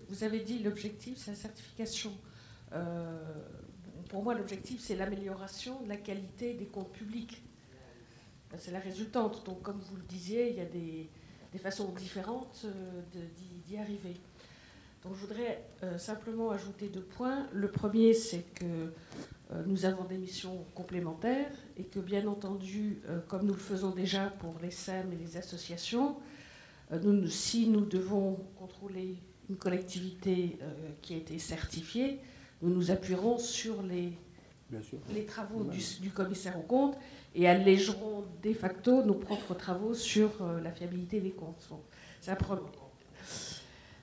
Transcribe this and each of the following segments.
vous avez dit l'objectif, c'est la certification. Pour moi, l'objectif, c'est l'amélioration de la qualité des comptes publics. C'est la résultante. Donc, comme vous le disiez, il y a des façons différentes d'y arriver. Donc, je voudrais simplement ajouter 2 points. Le premier, c'est que nous avons des missions complémentaires et que, bien entendu, comme nous le faisons déjà pour les SEM et les associations, si nous devons contrôler une collectivité qui a été certifiée, nous nous appuierons sur les travaux du commissaire aux comptes et allégerons de facto nos propres travaux sur la fiabilité des comptes. Bon, c'est la première.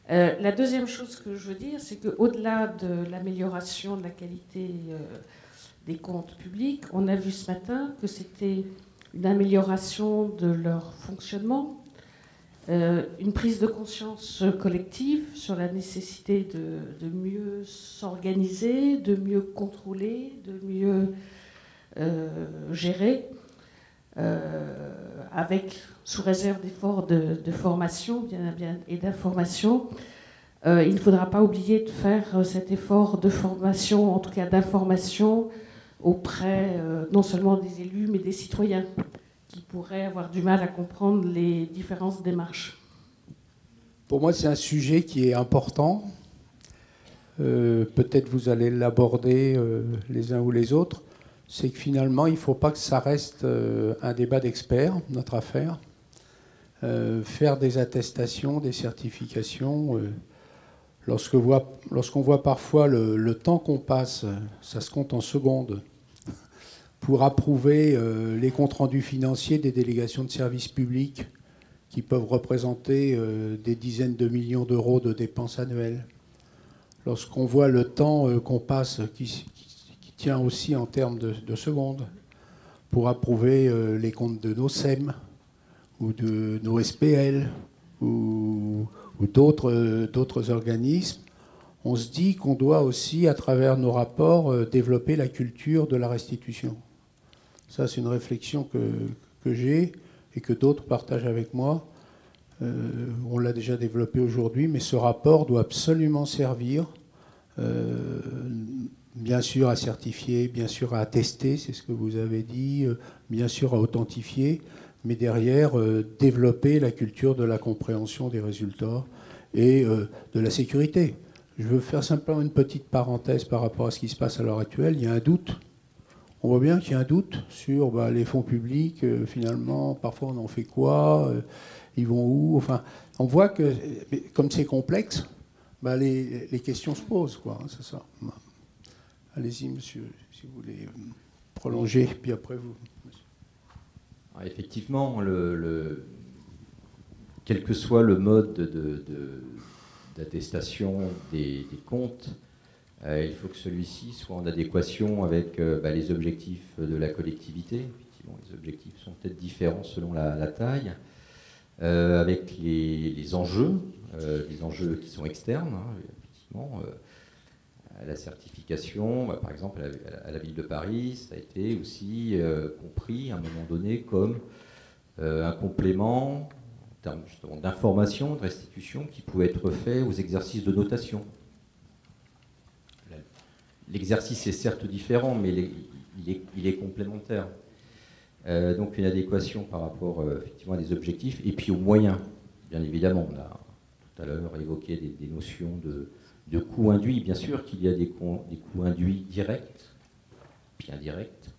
La deuxième chose que je veux dire, c'est qu'au-delà de l'amélioration de la qualité des comptes publics, on a vu ce matin que c'était une amélioration de leur fonctionnement, une prise de conscience collective sur la nécessité de mieux s'organiser, de mieux contrôler, de mieux gérer, avec, sous réserve d'efforts de formation et d'information. Il ne faudra pas oublier de faire cet effort de formation, en tout cas d'information, auprès non seulement des élus, mais des citoyens, qui pourraient avoir du mal à comprendre les différentes démarches. Pour moi, c'est un sujet qui est important. Peut-être vous allez l'aborder les uns ou les autres. C'est que finalement, il ne faut pas que ça reste un débat d'experts, notre affaire. Faire des attestations, des certifications, lorsqu'on voit parfois le temps qu'on passe, ça se compte en secondes, pour approuver les comptes rendus financiers des délégations de services publics qui peuvent représenter des dizaines de millions d'euros de dépenses annuelles. Lorsqu'on voit le temps qu'on passe, qui tient aussi en termes de secondes, pour approuver les comptes de nos SEM ou de nos SPL ou d'autres organismes, on se dit qu'on doit aussi, à travers nos rapports, développer la culture de la restitution. Ça, c'est une réflexion que j'ai et que d'autres partagent avec moi. On l'a déjà développé aujourd'hui, mais ce rapport doit absolument servir, bien sûr à certifier, bien sûr à attester, c'est ce que vous avez dit, bien sûr à authentifier, mais derrière, développer la culture de la compréhension des résultats et de la sécurité. Je veux faire simplement une petite parenthèse par rapport à ce qui se passe à l'heure actuelle. Il y a un doute. On voit bien qu'il y a un doute sur les fonds publics. Finalement, parfois on en fait quoi, ils vont où. Enfin, on voit que, comme c'est complexe, les questions se posent, quoi. Hein, c'est ça. Allez-y, monsieur, si vous voulez prolonger, puis après vous. Alors, effectivement, quel que soit le mode d'attestation des comptes, il faut que celui-ci soit en adéquation avec les objectifs de la collectivité. Effectivement, les objectifs sont peut-être différents selon la taille, avec les enjeux qui sont externes. Hein, effectivement, la certification, par exemple, à la ville de Paris, ça a été aussi compris à un moment donné comme un complément en termes justement d'information, de restitution qui pouvait être fait aux exercices de notation. L'exercice est certes différent, mais il est complémentaire. Donc une adéquation par rapport effectivement à des objectifs et puis aux moyens. Bien évidemment, on a tout à l'heure évoqué des notions de coûts induits. Bien sûr qu'il y a des coûts induits directs, puis indirects,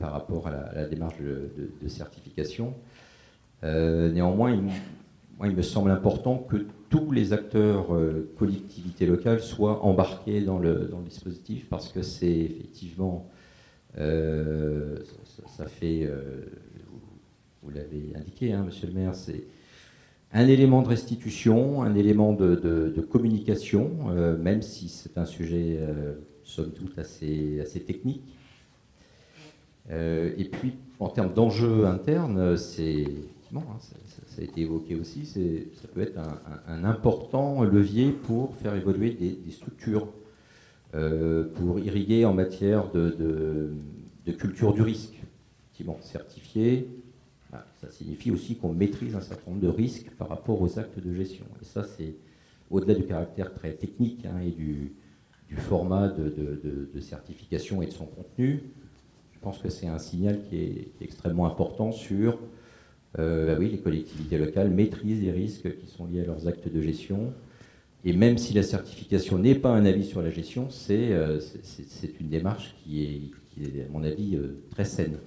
par rapport à la démarche de certification. Néanmoins, il me semble important que tous les acteurs collectivités locales soient embarqués dans le dispositif, parce que c'est effectivement, ça fait, vous l'avez indiqué, hein, monsieur le maire, c'est un élément de restitution, un élément de communication, même si c'est un sujet, somme toute, assez technique. Et puis, en termes d'enjeux internes, c'est... Bon, hein, ça a été évoqué aussi, ça peut être un important levier pour faire évoluer des structures, pour irriguer en matière de culture du risque. Effectivement, certifié, ça signifie aussi qu'on maîtrise un certain nombre de risques par rapport aux actes de gestion. Et ça, c'est au-delà du caractère très technique et du format de certification et de son contenu, je pense que c'est un signal qui est extrêmement important sur oui, les collectivités locales maîtrisent les risques qui sont liés à leurs actes de gestion. Et même si la certification n'est pas un avis sur la gestion, c'est une démarche qui est, à mon avis, très saine.